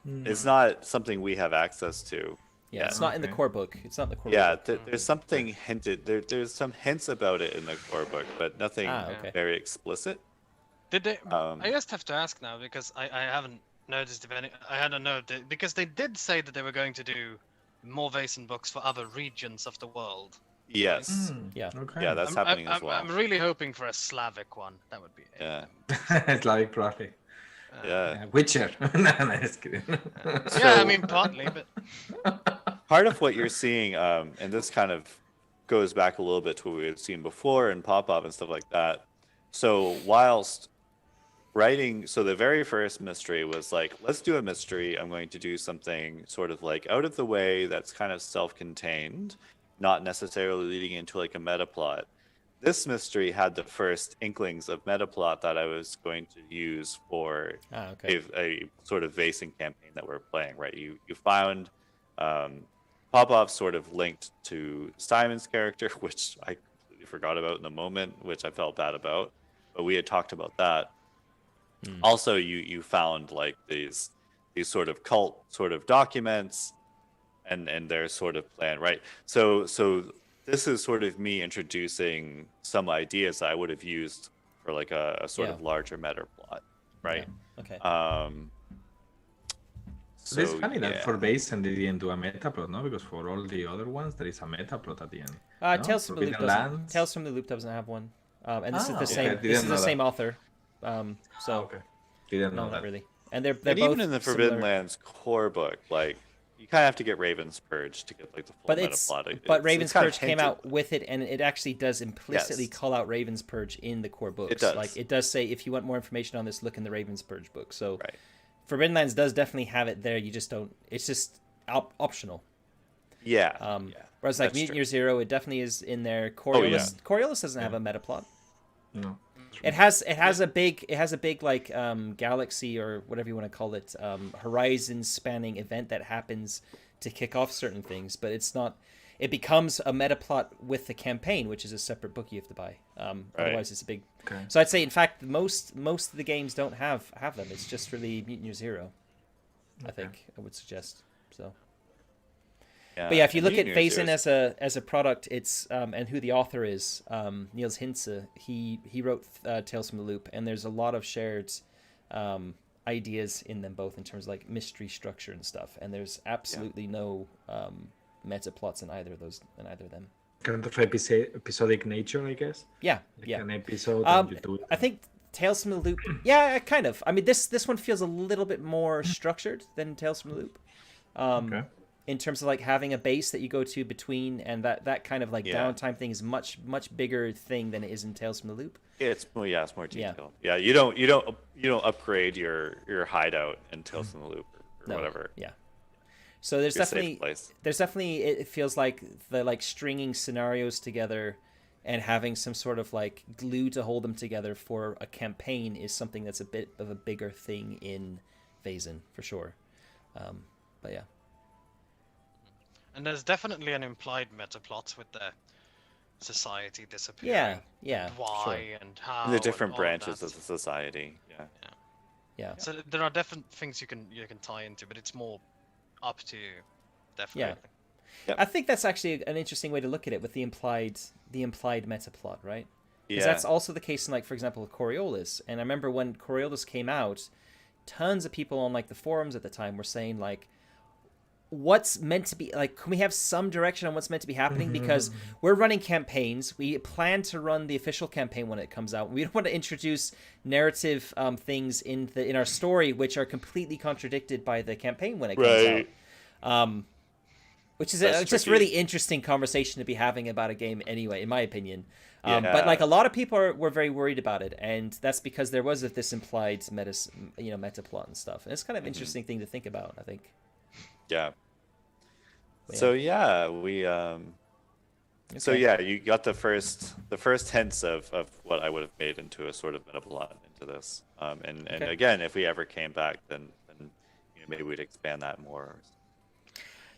It's not something we have access to. Yeah, it's not in the core book. It's not in the core Yeah, book. there's something hinted. There's some hints about it in the core book, but nothing okay. very explicit. Did they? I just have to ask now because I haven't noticed if any. I hadn't noted because they did say that they were going to do more Vaesen books for other regions of the world. Yes. Yeah. Okay. Yeah, that's happening as well. I'm really hoping for a Slavic one. That would be. Yeah. It's like probably. Yeah. Witcher. No, just kidding. Yeah, I mean partly, but Part of what you're seeing, and this kind of goes back a little bit to what we had seen before in pop-up and stuff like that. So whilst writing, so the very first mystery was like, let's do a mystery. I'm going to do something sort of like out of the way that's kind of self-contained, not necessarily leading into like a meta plot. This mystery had the first inklings of meta plot that I was going to use for a sort of Vaesen campaign that we're playing, right? You found Popov sort of linked to Simon's character, which I completely forgot about in the moment, which I felt bad about, but we had talked about that. Also, you found like these sort of cult sort of documents and their sort of plan, right? So this is sort of me introducing some ideas I would have used for like a sort Yeah. of larger meta plot, right? Yeah. Okay. So it's funny yeah. that for Vaesen they didn't do a meta plot, no? Because for all the other ones there is a meta plot at the end. No? Tales from the Loop Forbidden doesn't. Lands? Tales from the Loop doesn't have one. And this is the okay. same. Didn't This is know the that. same author. So Okay. Didn't know no, not that. really. And they're And both even in the Forbidden similar. Lands core book, like you kind of have to get Raven's Purge to get like the full But meta it's plot. but Raven's kind of Purge came hinted. out with it, and it actually does implicitly Yes. call out Raven's Purge in the core books. It does. Like it does say, if you want more information on this, look in the Raven's Purge book. So Right. Forbidden Lands does definitely have it there. You just don't. It's just optional. Yeah. Whereas like That's Mutant true. Year Zero, it definitely is in there. yeah. Coriolis doesn't have a meta plot. No. It has a big like galaxy or whatever you want to call it, horizon spanning event that happens to kick off certain things, but it's not. It becomes a meta plot with the campaign, which is a separate book you have to buy. Otherwise, it's a big. Okay. So I'd say, in fact, most of the games don't have them. It's just really Mutant Year Zero. I think I would suggest so. But yeah, if you and look at Mutant Year Vaesen Zero's- as a product, it's and who the author is, Niels Hintze. He wrote Tales from the Loop, and there's a lot of shared ideas in them both in terms of like mystery structure and stuff. And there's absolutely no meta plots in either of them. Kind of episodic nature, I guess. Yeah, Like yeah. an episode and you do it. I think Tales from the Loop. Yeah, kind of. I mean, this one feels a little bit more structured than Tales from the Loop. Okay. In terms of like having a base that you go to between, and that kind of like downtime thing is much bigger thing than it is in Tales from the Loop. It's more detailed. Yeah, you don't upgrade your hideout in Tales from the Loop or whatever. Yeah. So there's Your safe definitely place. it feels like the like stringing scenarios together and having some sort of like glue to hold them together for a campaign is something that's a bit of a bigger thing in Vaesen for sure. But yeah. And there's definitely an implied meta plot with the society disappearing. Yeah. Why Sure. and how. The different and all branches that. of the society. Yeah. Yeah. So there are different things you can tie into, but it's more up to you, definitely. I think that's actually an interesting way to look at it with the implied meta plot, right? Because that's also the case in, like, for example, Coriolis. And I remember when Coriolis came out, tons of people on like the forums at the time were saying like, what's meant to be like, can we have some direction on what's meant to be happening? Because we're running campaigns. We plan to run the official campaign when it comes out. We don't want to introduce narrative things in our story which are completely contradicted by the campaign when it comes out. Which is just really interesting conversation to be having about a game anyway, in my opinion. But like a lot of people were very worried about it, and that's because there was this implied meta plot and stuff. And it's kind of interesting thing to think about, I think. Yeah. But So we so yeah, you got the first hints of what I would have made into a sort of meta plot into this. And again, if we ever came back, then maybe we'd expand that more.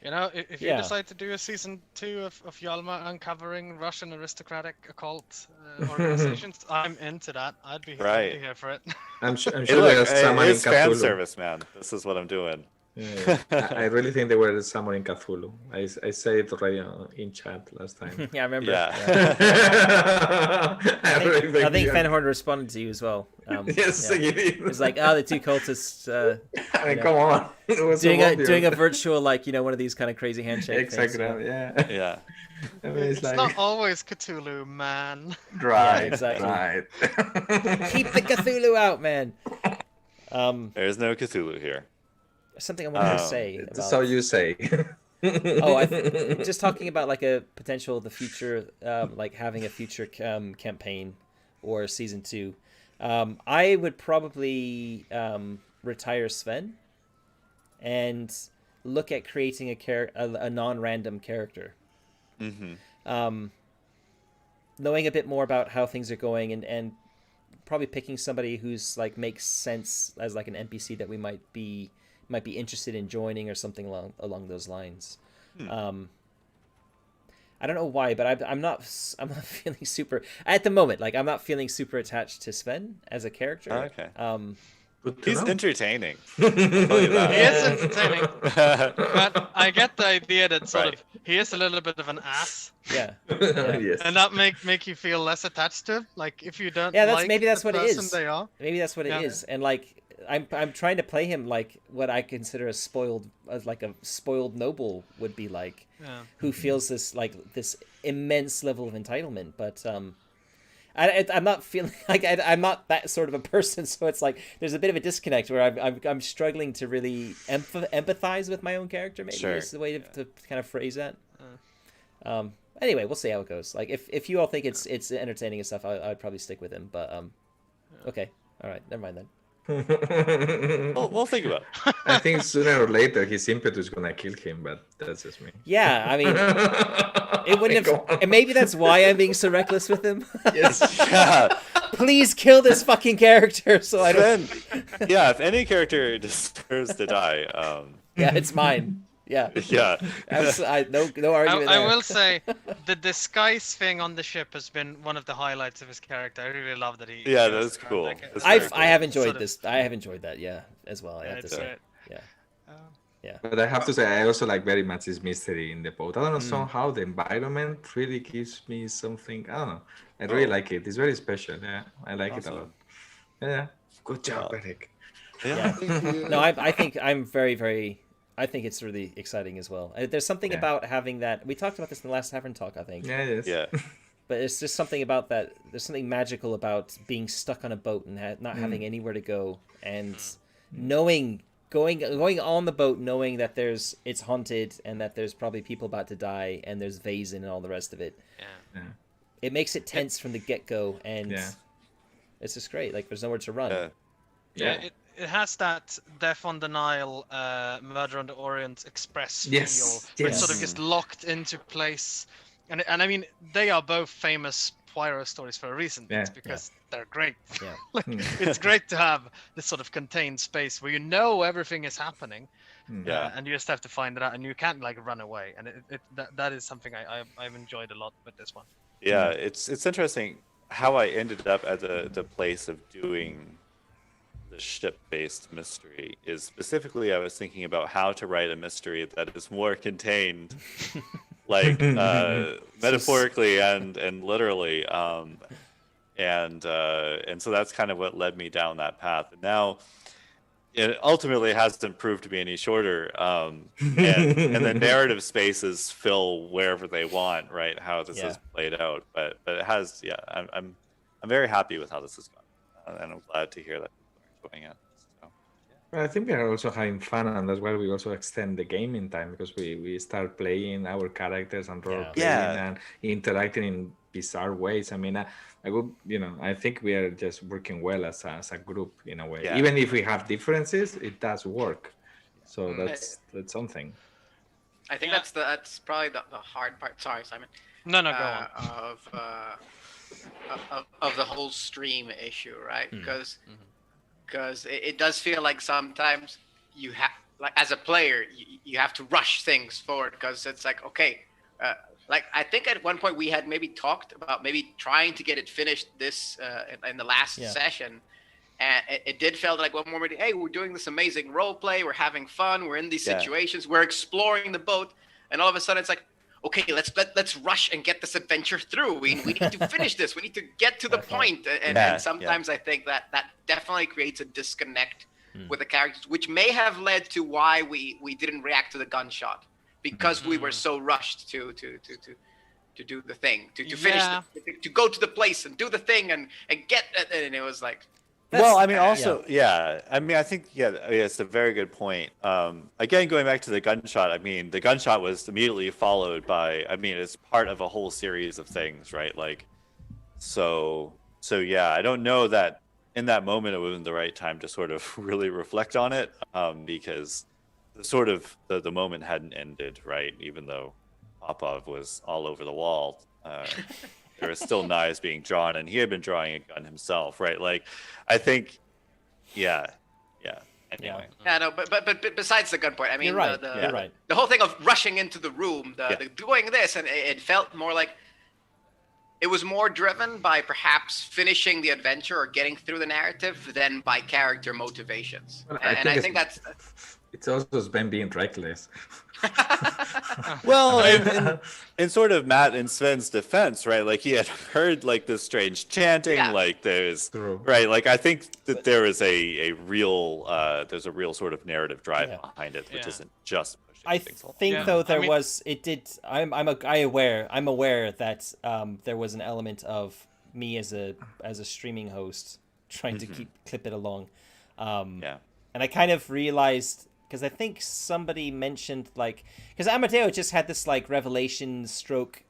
You know, if you decide to do a season 2 of Yalma uncovering Russian aristocratic occult organizations, I'm into that. I'd be here for it. I'm sure Hey, there's someone in it's fan Cthulhu. service, man. This is what I'm doing. Yeah. I really think there were someone in Cthulhu. I said it already in chat last time. Yeah, I remember. Yeah. I think Fenhorn responded to you as well. Yes, he did. It was like, the two cultists I mean, come on. It was doing a virtual, like, one of these kind of crazy handshake exactly. things. Yeah. Yeah. I mean, it's like not always Cthulhu, man. right. exactly. Right. Keep the Cthulhu out, man. There's no Cthulhu here. Something I wanted to say. About... So you say. Just talking about like the future, like having a future campaign or season 2. I would probably retire Sven and look at creating a non-random character. Knowing a bit more about how things are going and probably picking somebody who's like makes sense as like an NPC that we might be interested in joining or something along those lines. I don't know why, but I'm not feeling super at the moment. Like I'm not feeling super attached to Sven as a character. Okay. Good to He's know. entertaining. I'll tell you that. He is entertaining, but I get the idea that sort Right. of he is a little bit of an ass, Yeah. Yes. and that make you feel less attached to him. Like if you don't Yeah, that's like maybe that's the what it person is. they are. Maybe that's what it Yeah. is. And like I'm trying to play him like what I consider a spoiled noble would be like, Yeah. who feels this immense level of entitlement, but I'm not feeling like I'm not that sort of a person, so it's like there's a bit of a disconnect where I'm struggling to really empathize with my own character. Maybe Sure. is the way to kind of phrase that. Anyway, we'll see how it goes. Like if you all think it's entertaining and stuff, I'd probably stick with him. But okay, all right, never mind then. We'll think about it. I think sooner or later his impetus is gonna kill him, but that's just me. Yeah, I mean, it wouldn't have. And maybe that's why I'm being so reckless with him. Yes. Yeah. Please kill this fucking character, so I don't. Then, yeah, if any character deserves to die, Yeah, it's mine. Yeah. yeah. No argument I there. will say the disguise thing on the ship has been one of the highlights of his character. I really love that he. Yeah, he goes that's around cool. like a- That's I very have enjoyed Sort of- this. I have enjoyed that. Yeah, as well. I Yeah, have to it's say. great. Yeah. But I have to say, I also like very much this mystery in the boat. I don't know, Mm. somehow the environment really gives me something. I don't know. I really like it. It's very special. Yeah, I like it a lot. Awesome. Yeah. Good job, Eric. Yeah. No, I think I'm very, very. I think it's really exciting as well. There's something Yeah. about having that. We talked about this in the last Tavern talk, I think. Yeah, yes. Yeah. But it's just something about that. There's something magical about being stuck on a boat and not having anywhere to go, and knowing going on the boat, knowing that it's haunted and that there's probably people about to die and there's Vaesen and all the rest of it. Yeah. It makes it tense from the get go, and Yeah. it's just great. Like there's nowhere to run. Yeah. Yeah, it has that Death on the Nile, Murder on the Orient Express Yes, feel, where it's yes. sort of just locked into place. And I mean, they are both famous Poirot stories for a reason. Yeah, It's because they're great. Yeah. Like, it's great to have this sort of contained space where you know everything is happening, Yeah. and you just have to find it out, and you can't like run away. And that is something I've enjoyed a lot with this one. Yeah, it's interesting how I ended up at the place of doing the ship-based mystery is specifically I was thinking about how to write a mystery that is more contained, like metaphorically and literally, and so that's kind of what led me down that path. And now it ultimately hasn't proved to be any shorter, and the narrative spaces fill wherever they want, right? How this is played out, but it has, yeah. I'm very happy with how this has gone, and I'm glad to hear that people are enjoying it. So, Well, I think we are also having fun, and that's why we also extend the gaming time, because we start playing our characters and role playing Yeah. and interacting in bizarre ways. I mean, I think we are just working well as a group in a way. Yeah. Even if we have differences, it does work. So that's something. I think that's probably the hard part. Sorry, Simon. No, go on. Of the whole stream issue, right? Because it does feel like sometimes you have, like as a player, you have to rush things forward because it's like, okay, like I think at one point we had maybe talked about maybe trying to get it finished this in the last session, and it did feel like one moment, hey, we're doing this amazing role play, we're having fun, we're in these situations, we're exploring the boat, and all of a sudden it's like, okay, let's rush and get this adventure through. We need to finish this. We need to get to the point. And sometimes I think that definitely creates a disconnect with the characters, which may have led to why we didn't react to the gunshot, because we were so rushed to do the thing, to finish, to go to the place and do the thing and get it. And it was like, well, I mean, also, I mean, I think, it's a very good point. Again, going back to the gunshot, I mean, the gunshot was immediately followed by, I mean, it's part of a whole series of things, right? Like, so yeah, I don't know that in that moment it wasn't the right time to sort of really reflect on it, because the moment hadn't ended, right? Even though Popov was all over the wall. There were still knives being drawn, and he had been drawing a gun himself, right? Like, I think, anyway. yeah, no, but besides the gunpoint, I mean, You're right. The whole thing of rushing into the room, the doing this, and it felt more like it was more driven by perhaps finishing the adventure or getting through the narrative than by character motivations. Well, And I think that's It's also Sven being reckless. Well, in sort of Matt and Sven's defense, right? Like he had heard like this strange chanting, Yeah. like there's True. right. Like I think that there is a real there's a real sort of narrative drive Yeah. behind it, which Yeah. isn't just pushing I things along. think Yeah, though I there mean- was it did. I'm aware that there was an element of me as a streaming host trying to clip it along. Yeah. And I kind of realized, because I think somebody mentioned, like, because Amadeo just had this like revelation stroke,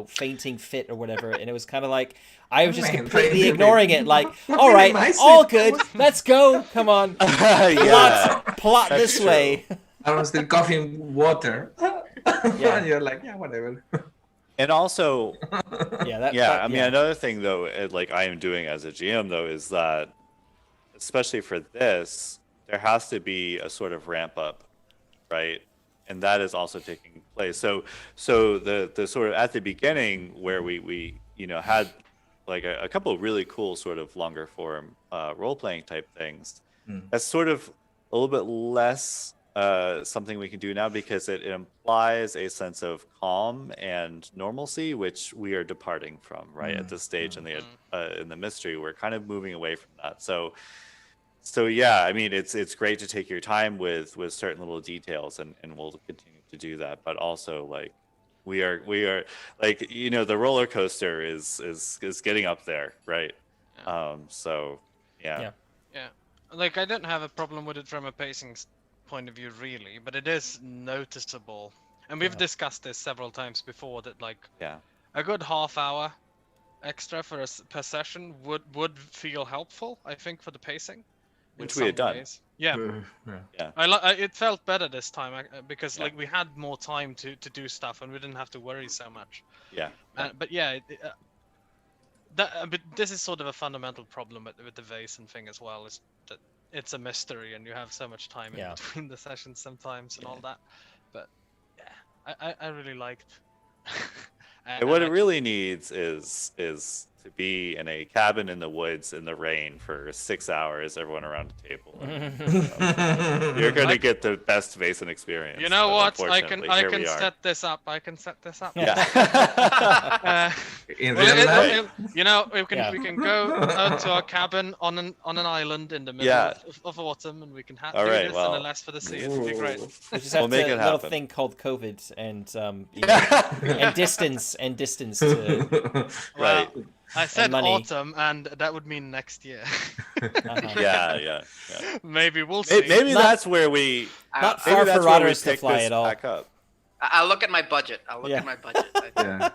fainting fit or whatever, and it was kind of like I was just Man, completely fainting ignoring fit. it, like, Not all really right, my all sit. good, let's go, come on, Yeah. plot That's this true. way. I was still coughing water. Yeah. And you're like, yeah, whatever. And also, Yeah, I mean, another thing though, like I am doing as a GM though, is that especially for this, there has to be a sort of ramp up, right? And that is also taking place. So the sort of at the beginning where we had like a couple of really cool sort of longer form role playing type things. That's sort of a little bit less something we can do now because it implies a sense of calm and normalcy, which we are departing from, right? At this stage in the mystery, we're kind of moving away from that. So yeah, I mean, it's great to take your time with certain little details, and we'll continue to do that. But also, like, we are like, the roller coaster is getting up there, right? So yeah. Yeah, like I don't have a problem with it from a pacing point of view, really, but it is noticeable, and we've discussed this several times before. That like Yeah. a good half hour extra per session would feel helpful, I think, for the pacing. in Which we had some done. ways. Yeah. Yeah. It felt better this time because Yeah. like we had more time to do stuff and we didn't have to worry so much. Yeah. But yeah, but this is sort of a fundamental problem with the Vaesen thing as well, is that it's a mystery and you have so much time in between the sessions sometimes and all that. But yeah, I really liked. And what it really needs is to be in a cabin in the woods in the rain for 6 hours, everyone around the table. You're going to get the best Vaesen experience. You know but what? I unfortunately, can here we are. set this up. I can set this up. Yeah. In Well, real life? we can go out to our cabin on an island in the middle of autumn, and we can All do right, this well. and alas for the sea. It would be great. We just have We'll make to, it little happen. thing called COVID and distance to Right. Well, I said money. autumn, and that would mean next year. Yeah. Maybe we'll see. Maybe Not- that's where we. not Maybe far that's for where we Rotters to pick fly this at all. back up. I'll look at my budget. Yeah. Yeah.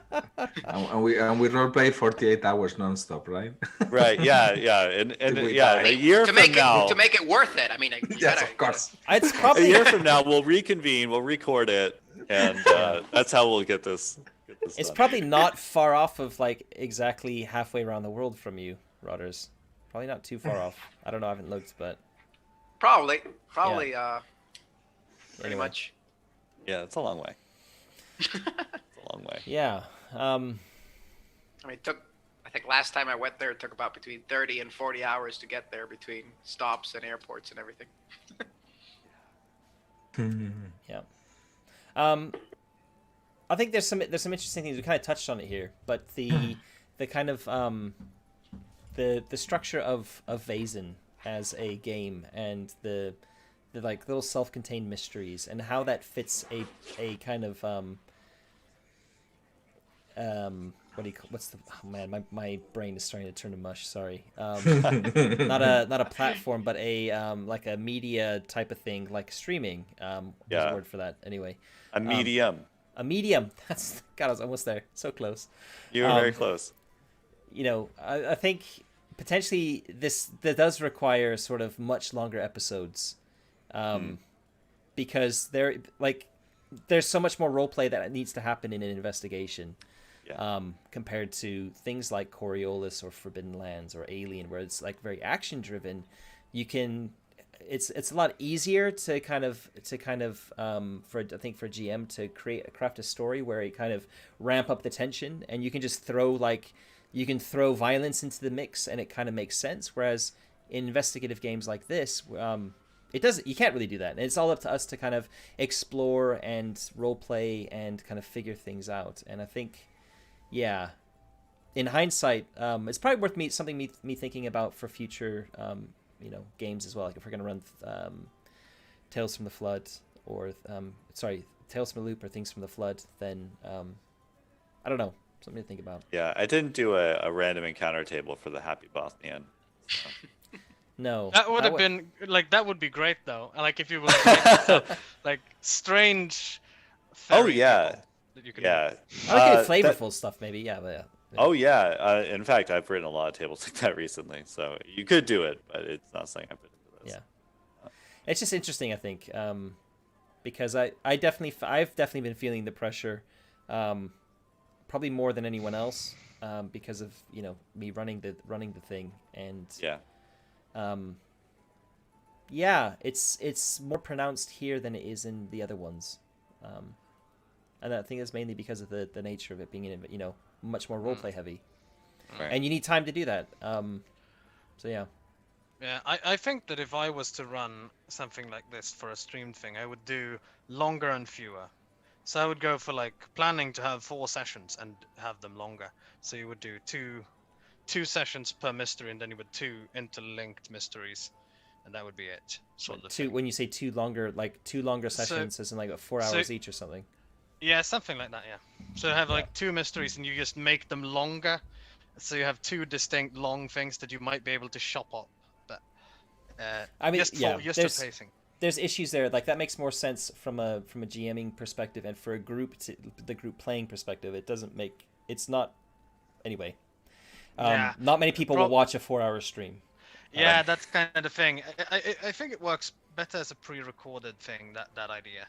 And we role play 48 hours nonstop, right? Right. Yeah. And we yeah, die. a year to from make now. it to make it worth it. I mean, you Yes, gotta- of course. It's A probably year from now, we'll reconvene. We'll record it, and that's how we'll get this. it's done. probably not far off of like exactly halfway around the world from you, Rotters. Probably not too far off. I don't know. I haven't looked, but Probably, pretty anyway. much. Yeah, it's a long way. It's a long way. Yeah. I mean, I think last time I went there, it took about between 30 and 40 hours to get there between stops and airports and everything. Yeah. I think there's some interesting things. We kind of touched on it here, but the kind of the structure of Vaesen as a game and the like little self-contained mysteries and how that fits a kind of what's the my brain is starting to turn to mush, sorry. Not a platform, but a like a media type of thing, like streaming. There's a word for that anyway. A medium. A medium. That's God, I was almost there. So close. You were very close. I think potentially that does require sort of much longer episodes, because there's so much more role play that needs to happen in an investigation, compared to things like Coriolis or Forbidden Lands or Alien, where it's like very action driven. You can it's a lot easier to kind of for I think for GM to craft a story where you kind of ramp up the tension, and you can just throw violence into the mix and it kind of makes sense. Whereas in investigative games like this, you can't really do that. And it's all up to us to kind of explore and role play and kind of figure things out. And I think, yeah, in hindsight, it's probably worth me thinking about for future games as well. Like if we're gonna run Tales from the Flood or Tales from the Loop or Things from the Flood, then I don't know, something to think about. Yeah, I didn't do a random encounter table for the Happy Bosnian. So. No, that would have been like, that would be great though. Like if you were like strange. Oh yeah, people that you could yeah. I like flavorful stuff maybe. Yeah, but yeah. Oh yeah. In fact, I've written a lot of tables like that recently, so you could do it, but it's not something I've been into this. Yeah, it's just interesting, I think, because I've definitely been feeling the pressure, probably more than anyone else, because of me running the thing, and it's more pronounced here than it is in the other ones, and I think it's mainly because of the nature of it being much more roleplay heavy, Right. and you need time to do that. So yeah. Yeah, I think that if I was to run something like this for a streamed thing, I would do longer and fewer. So I would go for like planning to have 4 sessions and have them longer. So you would do two sessions per mystery, and then you would 2 interlinked mysteries, and that would be it. Sort of thing. When you say two longer sessions, as in like 4 hours each or something. Yeah, something like that. Yeah. So have like 2 mysteries, and you just make them longer. So you have 2 distinct long things that you might be able to chop up. But I mean, just for pacing. There's issues there. Like that makes more sense from a GMing perspective, and for the group playing perspective, it doesn't make. It's not. Anyway, not many people will watch a 4-hour stream. Yeah, that's kind of the thing. I think it works better as a pre-recorded thing. That idea.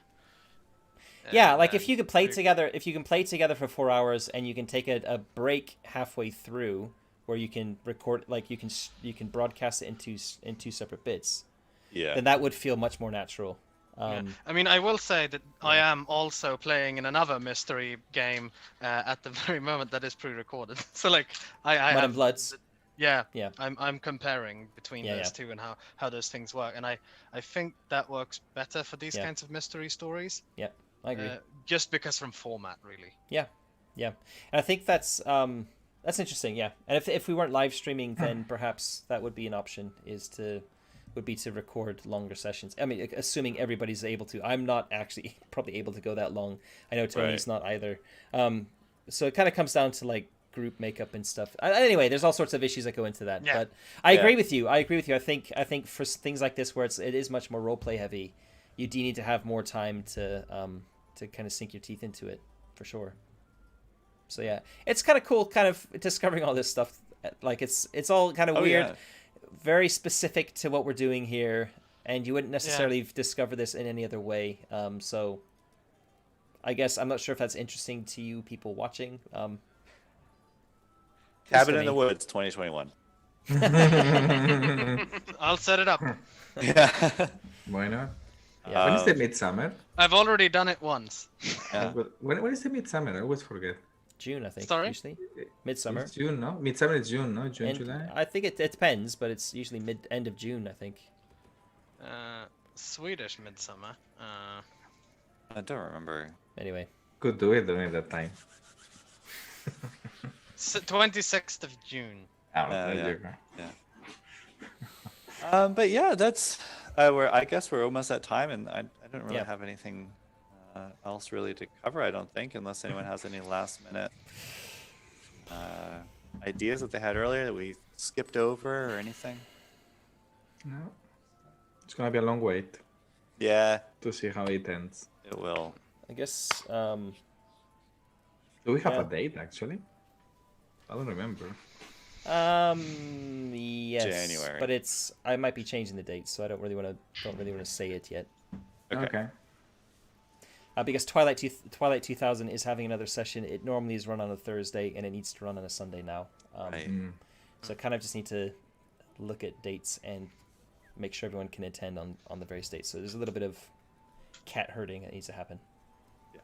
Yeah, like if you can play together for 4 hours, and you can take a break halfway through where you can record, like you can broadcast it in two separate bits. Yeah. Then that would feel much more natural. I mean, I will say that I am also playing in another mystery game at the very moment that is pre-recorded. So like I Mud have and Bloods. Yeah. Yeah. I'm comparing between those two and how those things work, and I think that works better for these kinds of mystery stories. Yeah. I agree. Just because from format, really. Yeah, and I think that's interesting. Yeah, and if we weren't live streaming, then perhaps that would be an option. Would be to record longer sessions. I mean, assuming everybody's able to. I'm not actually probably able to go that long. I know Tony's not either. So it kind of comes down to like group makeup and stuff. Anyway, there's all sorts of issues that go into that. Yeah. But I agree with you. I think for things like this where it is much more role play heavy, you do need to have more time to kind of sink your teeth into it, for sure. So yeah, it's kind of cool, kind of discovering all this stuff. Like it's all kind of weird, very specific to what we're doing here, and you wouldn't necessarily discover this in any other way. So I guess I'm not sure if that's interesting to you people watching. Cabin in the Woods 2021. I'll set it up. Yeah. Why not? Yeah. When is the Midsummer? I've already done it once. Yeah. When is the Midsummer? I always forget. June, I think. Sorry? Usually. Midsummer. It's June, no? Midsummer is June, no? June, July? I think it depends, but it's usually end of June, I think. Swedish Midsummer. I don't remember. Anyway. Could do it during that time. 26th of June. But yeah, that's I guess we're almost at time, and I don't really have anything else really to cover, I don't think, unless anyone has any last minute ideas that they had earlier that we skipped over or anything. No, it's gonna be a long wait. Yeah, to see how it ends. It will. I guess. Do we have a date actually? I don't remember. Yes, January. but I might be changing the date, so I don't really want to say it yet. Okay. Because Twilight 2000 is having another session. It normally is run on a Thursday, and it needs to run on a Sunday now. Right. So I kind of just need to look at dates and make sure everyone can attend on the various dates. So there's a little bit of cat herding that needs to happen. Yeah.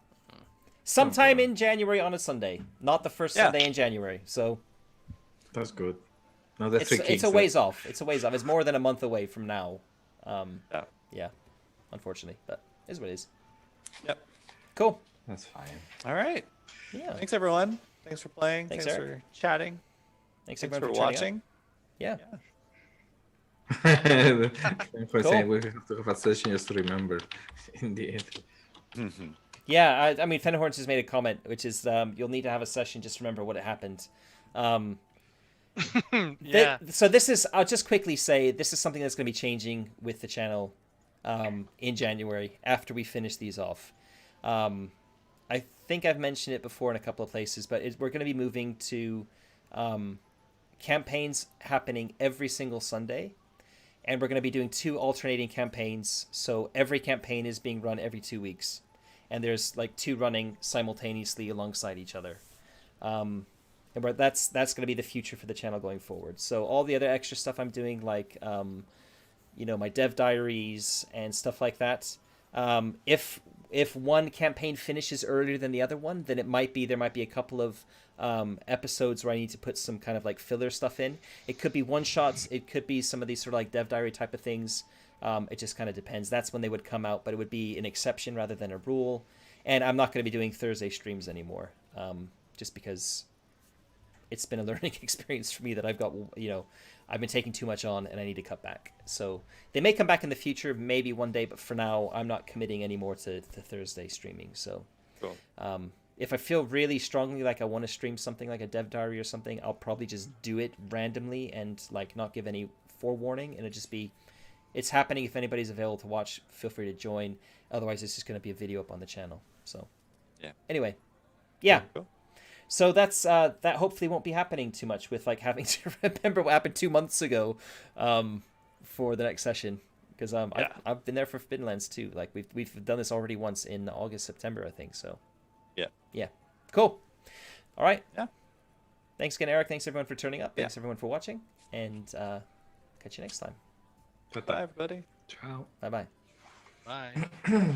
Sometime in January on a Sunday, not the first Sunday in January. So That's good. No, that's it's a ways off. It's a ways off. It's more than a month away from now. Yeah. Unfortunately, but it is what it is. Yep. Cool. That's fine. All right. Yeah. Thanks everyone. Thanks for playing. Thanks, Thanks Eric. for chatting. Thanks Thanks everyone for turning up. watching. Yeah. Thanks for Cool. saying we have to have a session just to remember. Indeed. Mm-hmm. Yeah, I mean, Fenhorns has made a comment, which is you'll need to have a session just to remember what it happened. Yeah. So this is, I'll just quickly say, this is something that's going to be changing with the channel in January after we finish these off. I think I've mentioned it before in a couple of places, but we're going to be moving to campaigns happening every single Sunday. And we're going to be doing 2 alternating campaigns. So every campaign is being run every 2 weeks. And there's like 2 running simultaneously alongside each other. And that's going to be the future for the channel going forward. So all the other extra stuff I'm doing, like, my dev diaries and stuff like that. If one campaign finishes earlier than the other one, then there might be a couple of episodes where I need to put some kind of like filler stuff in. It could be one shots. It could be some of these sort of like dev diary type of things. It just kind of depends. That's when they would come out, but it would be an exception rather than a rule. And I'm not going to be doing Thursday streams anymore, just because it's been a learning experience for me that I've got, I've been taking too much on and I need to cut back. So they may come back in the future, maybe one day, but for now, I'm not committing anymore to Thursday streaming. So Cool. if I feel really strongly like I want to stream something like a dev diary or something, I'll probably just do it randomly and like not give any forewarning, and it'll just be, it's happening. If anybody's available to watch, feel free to join. Otherwise, it's just going to be a video up on the channel. So Yeah. Anyway, yeah. Cool. So that's that hopefully won't be happening too much with like having to remember what happened 2 months ago for the next session, because I've been there for Forbidden Lands too. Like we've done this already once in August, September, I think. So yeah, cool. All right. Yeah. Thanks again, Eric. Thanks everyone for turning up. Yeah. Thanks everyone for watching, and catch you next time. Bye everybody. Ciao. Bye bye. Bye.